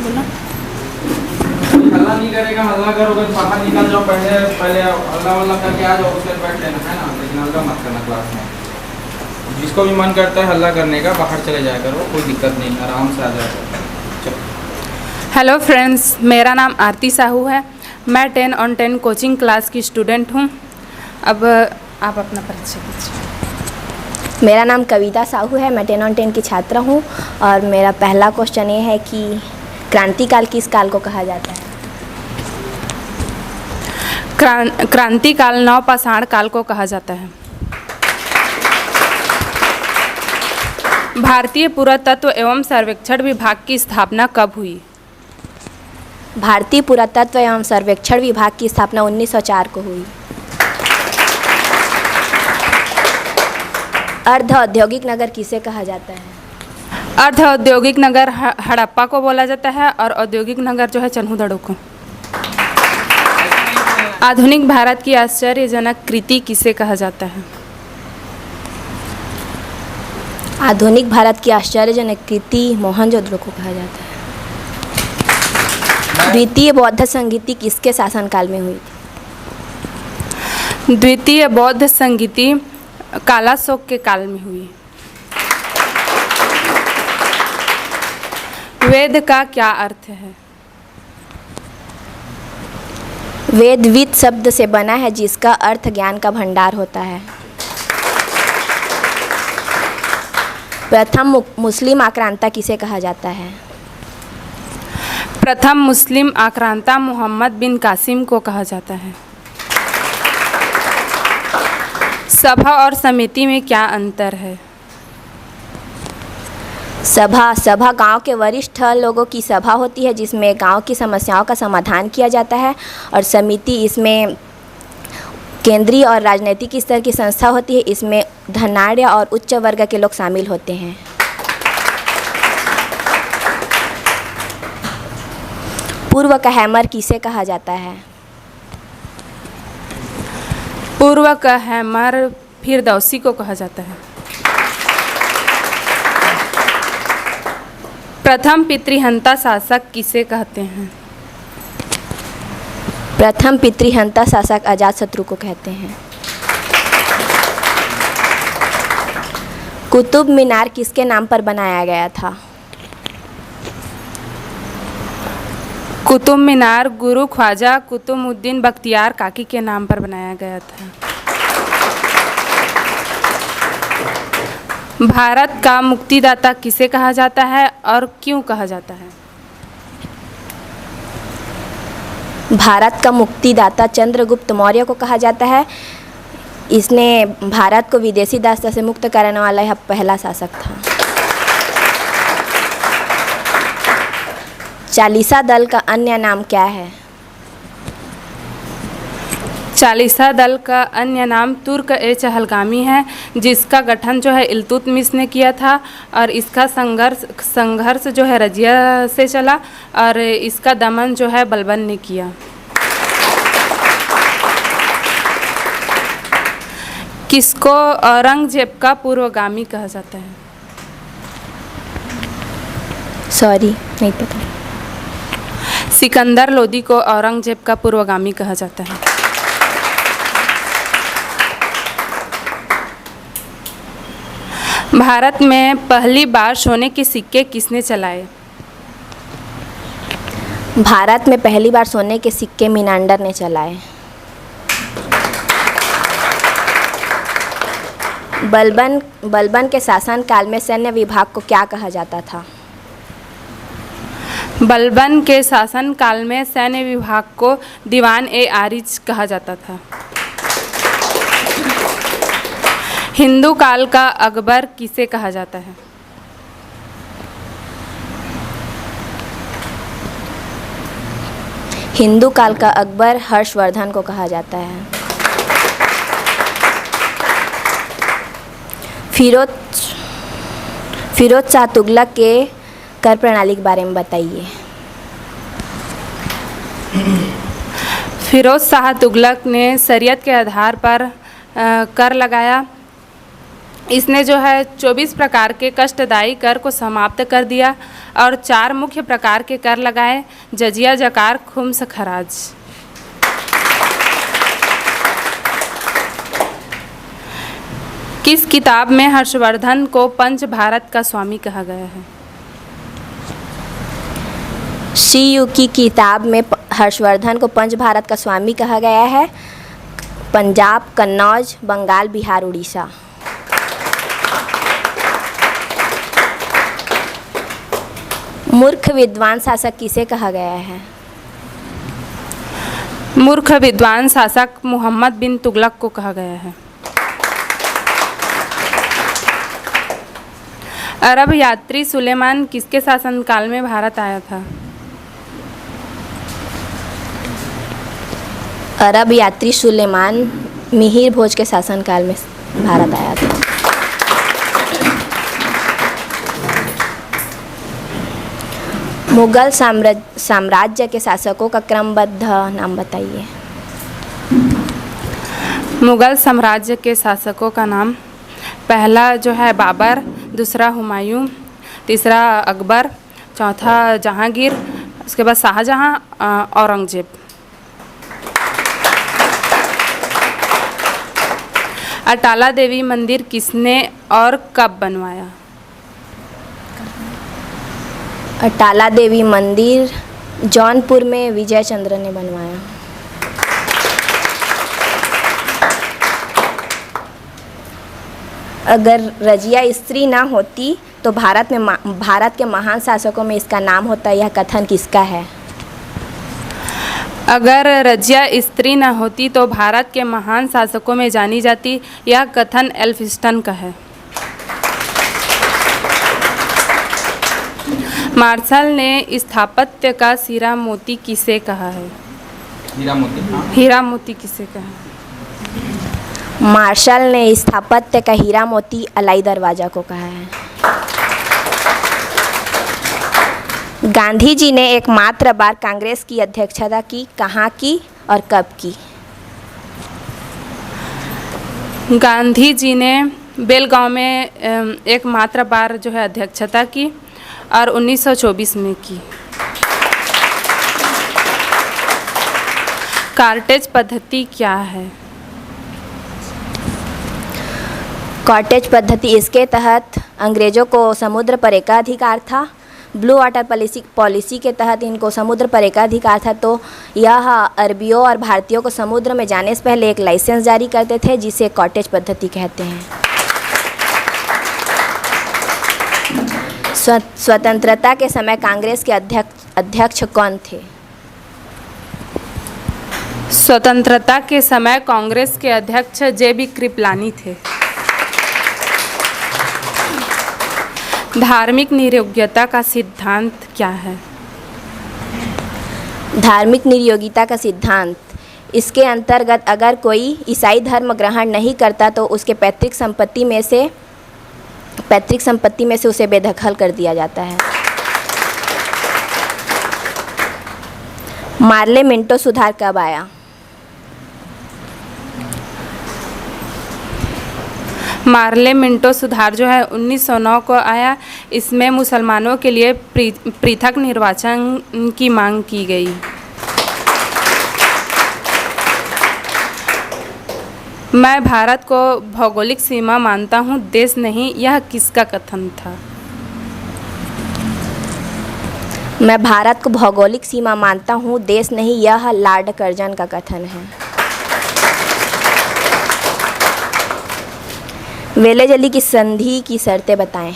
बोला। हल्ला नहीं करेगा, हल्ला करोगे तो बाहर निकल जाओ, पहले पहले हल्ला वल्ला करके आ जाओ, उसके बैठ लेना है ना, लेकिन हल्ला मत करना क्लास में। जिसको भी मन करता है हल्ला करने का बाहर चले जाया करो, कोई दिक्कत नहीं, आराम से आ जाया करो। हेलो फ्रेंड्स, मेरा नाम आरती साहू है। मैं 10 on 10 कोचिंग क्लास की स्टूडेंट हूँ। अब आप अपना परिचय दीजिए। मेरा नाम कविता साहू है। मैं 10 on 10 की छात्रा हूँ और मेरा पहला क्वेश्चन ये है कि क्रांतिकाल किस काल को कहा जाता है? क्रांतिकाल नवपाषाण काल को कहा जाता है। भारतीय पुरातत्व एवं सर्वेक्षण विभाग की स्थापना कब हुई? भारतीय पुरातत्व एवं सर्वेक्षण विभाग की स्थापना 1904 को हुई। अर्ध औद्योगिक नगर किसे कहा जाता है? अर्ध औद्योगिक नगर हड़प्पा को बोला जाता है और औद्योगिक नगर जो है चन्हूदड़ो को। आधुनिक भारत की आश्चर्यजनक कृति किसे कहा जाता है? आधुनिक भारत की आश्चर्यजनक कृति मोहनजोदड़ो को कहा जाता है। द्वितीय बौद्ध संगीति किसके शासनकाल में हुई थी? द्वितीय बौद्ध संगीति कालाशोक के काल में हुई। वेद का क्या अर्थ है? वेद विद शब्द से बना है जिसका अर्थ ज्ञान का भंडार होता है। प्रथम मुस्लिम आक्रांता किसे कहा जाता है? प्रथम मुस्लिम आक्रांता मोहम्मद बिन कासिम को कहा जाता है। सभा और समिति में क्या अंतर है? सभा गांव के वरिष्ठ लोगों की सभा होती है जिसमें गांव की समस्याओं का समाधान किया जाता है, और समिति इसमें केंद्रीय और राजनीतिक स्तर की संस्था होती है। इसमें धनाढ़ और उच्च वर्ग के लोग शामिल होते हैं। पूर्व का हैमर किसे कहा जाता है? पूर्व का हैमर फिरदौसी को कहा जाता है। प्रथम पितृहंता शासक किसे कहते हैं? प्रथम पितृहंता शासक अजातशत्रु को कहते हैं। कुतुब मीनार किसके नाम पर बनाया गया था? कुतुब मीनार गुरु ख्वाजा कुतुबुद्दीन बख्तियार काकी के नाम पर बनाया गया था। भारत का मुक्तिदाता किसे कहा जाता है और क्यों कहा जाता है? भारत का मुक्तिदाता चंद्रगुप्त मौर्य को कहा जाता है। इसने भारत को विदेशी दास्ता से मुक्त कराने वाला यह पहला शासक था। चालीसा दल का अन्य नाम क्या है? चालीसा दल का अन्य नाम तुर्क-ए-चहलगामी है, जिसका गठन जो है इल्तुतमिश ने किया था, और इसका संघर्ष जो है रजिया से चला और इसका दमन जो है बलबन ने किया। किसको औरंगजेब का पूर्वगामी कहा जाता है? सॉरी, नहीं पता। सिकंदर लोदी को औरंगजेब का पूर्वगामी कहा जाता है। भारत में पहली बार सोने के सिक्के किसने चलाए? भारत में पहली बार सोने के सिक्के मिनांडर ने चलाए। बलबन के शासनकाल में सैन्य विभाग को क्या कहा जाता था? बलबन के शासनकाल में सैन्य विभाग को दीवान-ए-आरिज कहा जाता था। हिंदू काल का अकबर किसे कहा जाता है? हिंदू काल का अकबर हर्षवर्धन को कहा जाता है। फिरोज शाह तुगलक के कर प्रणाली के बारे में बताइए। फिरोज शाह तुगलक ने शरीयत के आधार पर कर लगाया। इसने जो है 24 प्रकार के कष्टदायी कर को समाप्त कर दिया और 4 मुख्य प्रकार के कर लगाए: जजिया, जकार, खुम्स, खराज। किस किताब में हर्षवर्धन को पंच भारत का स्वामी कहा गया है? CU की किताब में हर्षवर्धन को पंच भारत का स्वामी कहा गया है: पंजाब, कन्नौज, बंगाल, बिहार, उड़ीसा। मूर्ख विद्वान शासक किसे कहा गया है? मूर्ख विद्वान शासक मोहम्मद बिन तुगलक को कहा गया है। अरब यात्री सुलेमान किसके शासनकाल में भारत आया था? अरब यात्री सुलेमान मिहिर भोज के शासनकाल में भारत आया था। मुगल साम्राज्य के शासकों का क्रमबद्ध नाम बताइए। मुगल साम्राज्य के शासकों का नाम: पहला जो है बाबर, दूसरा हुमायूं, तीसरा अकबर, चौथा जहांगीर, उसके बाद शाहजहां, औरंगजेब। अटाला देवी मंदिर किसने और कब बनवाया? अटाला देवी मंदिर जौनपुर में विजय चंद्र ने बनवाया। अगर रजिया स्त्री ना होती तो भारत के महान शासकों में इसका नाम होता। यह कथन किसका है? अगर रजिया स्त्री न होती तो भारत के महान शासकों में जानी जाती। यह कथन एल्फिंस्टन का है। मार्शल ने स्थापत्य का हीरा मोती किसे कहा है? हीरा मोती। हीरा मोती किसे कहा है? मार्शल ने स्थापत्य का हीरा मोती अलाई दरवाजा को कहा है। गांधी जी ने एकमात्र बार कांग्रेस की अध्यक्षता की, कहाँ की और कब की? गांधी जी ने बेलगांव में एकमात्र बार जो है अध्यक्षता की और 1924 में की। कार्टेज पद्धति क्या है? कॉटेज पद्धति, इसके तहत अंग्रेजों को समुद्र पर एकाधिकार था। ब्लू वाटर पॉलिसी के तहत इनको समुद्र पर एकाधिकार था, तो यह अरबियों और भारतीयों को समुद्र में जाने से पहले एक लाइसेंस जारी करते थे, जिसे कॉटेज पद्धति कहते हैं। स्वतंत्रता के समय कांग्रेस के अध्यक्ष कौन थे? स्वतंत्रता के समय कांग्रेस के अध्यक्ष JB कृपलानी थे। धार्मिक नियोग्यता का सिद्धांत क्या है? धार्मिक नियोगिता का सिद्धांत, इसके अंतर्गत अगर कोई ईसाई धर्म ग्रहण नहीं करता तो उसके पैतृक संपत्ति में से उसे बेदखल कर दिया जाता है। मार्ले मिंटो सुधार कब आया? मार्ले मिंटो सुधार जो है 1909 को आया। इसमें मुसलमानों के लिए पृथक निर्वाचन की मांग की गई। मैं भारत को भौगोलिक सीमा मानता हूँ, देश नहीं, यह किसका कथन था? मैं भारत को भौगोलिक सीमा मानता हूँ, देश नहीं, यह लॉर्ड कर्जन का कथन है। वेलेजली की संधि की शर्तें बताएं।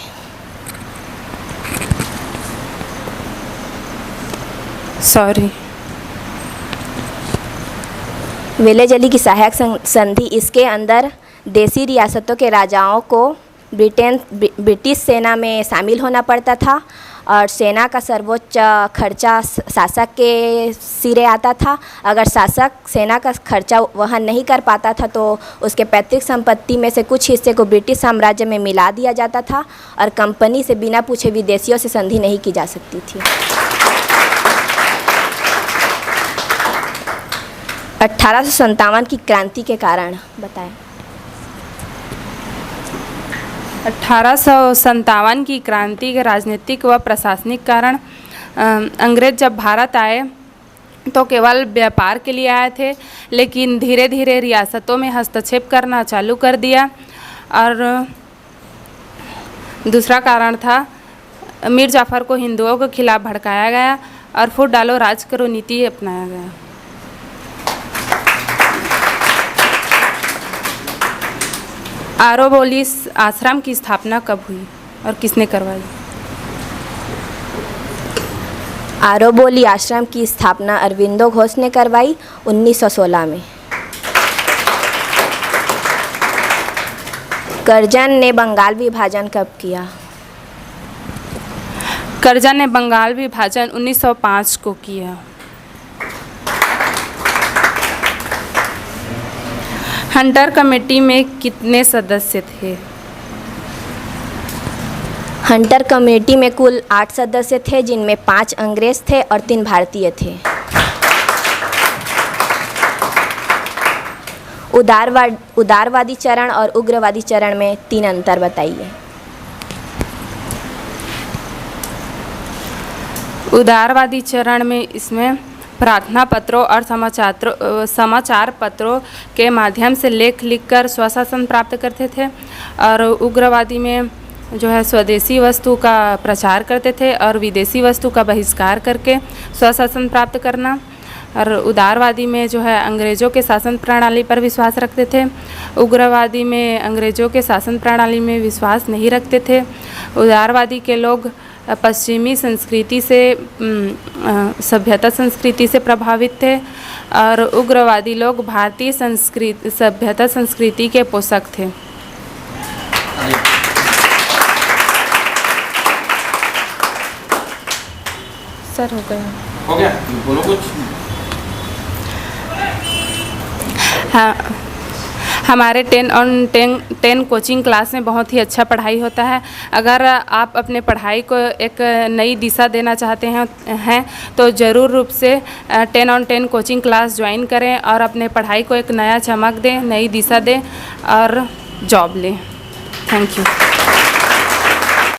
वेलेजली की सहायक संधि, इसके अंदर देसी रियासतों के राजाओं को ब्रिटिश सेना में शामिल होना पड़ता था और सेना का सर्वोच्च खर्चा शासक के सिरे आता था। अगर शासक सेना का खर्चा वहन नहीं कर पाता था तो उसके पैतृक संपत्ति में से कुछ हिस्से को ब्रिटिश साम्राज्य में मिला दिया जाता था और कंपनी से बिना पूछे विदेशियों से संधि नहीं की जा सकती थी। 1857 की क्रांति के कारण बताएं। 1857 की क्रांति के राजनीतिक व प्रशासनिक कारण अंग्रेज जब भारत आए तो केवल व्यापार के लिए आए थे, लेकिन धीरे धीरे रियासतों में हस्तक्षेप करना चालू कर दिया। और दूसरा कारण था मीर जाफ़र को हिंदुओं के खिलाफ भड़काया गया और फूट डालो राज करो नीति अपनाया गया। आरोबोलिस आश्रम की स्थापना कब हुई और किसने करवाई? आरोबोली आश्रम की स्थापना अरविंदो घोष ने करवाई 1916 में। कर्जन ने बंगाल विभाजन कब किया? कर्जन ने बंगाल विभाजन 1905 को किया। हंटर कमेटी में कितने सदस्य थे? हंटर कमेटी में कुल 8 सदस्य थे, जिनमें 5 अंग्रेज थे और 3 भारतीय थे। उदारवादी चरण और उग्रवादी चरण में 3 अंतर बताइए। उदारवादी चरण में इसमें प्रार्थना पत्रों और समाचार पत्रों के माध्यम से लेख लिखकर स्वशासन प्राप्त करते थे, और उग्रवादी में जो है स्वदेशी वस्तु का प्रचार करते थे और विदेशी वस्तु का बहिष्कार करके स्वशासन प्राप्त करना। और उदारवादी में जो है अंग्रेज़ों के शासन प्रणाली पर विश्वास रखते थे। उग्रवादी में अंग्रेज़ों के शासन प्रणाली में विश्वास नहीं रखते थे। उदारवादी के लोग पश्चिमी संस्कृति से सभ्यता संस्कृति से प्रभावित थे, और उग्रवादी लोग भारतीय सभ्यता संस्कृति के पोषक थे। सर हो गया बोलो कुछ। हाँ, हमारे 10 कोचिंग क्लास में बहुत ही अच्छा पढ़ाई होता है। अगर आप अपने पढ़ाई को एक नई दिशा देना चाहते हैं तो ज़रूर रूप से 10 कोचिंग क्लास ज्वाइन करें और अपने पढ़ाई को एक नया चमक दें, नई दिशा दें और जॉब लें। Thank you.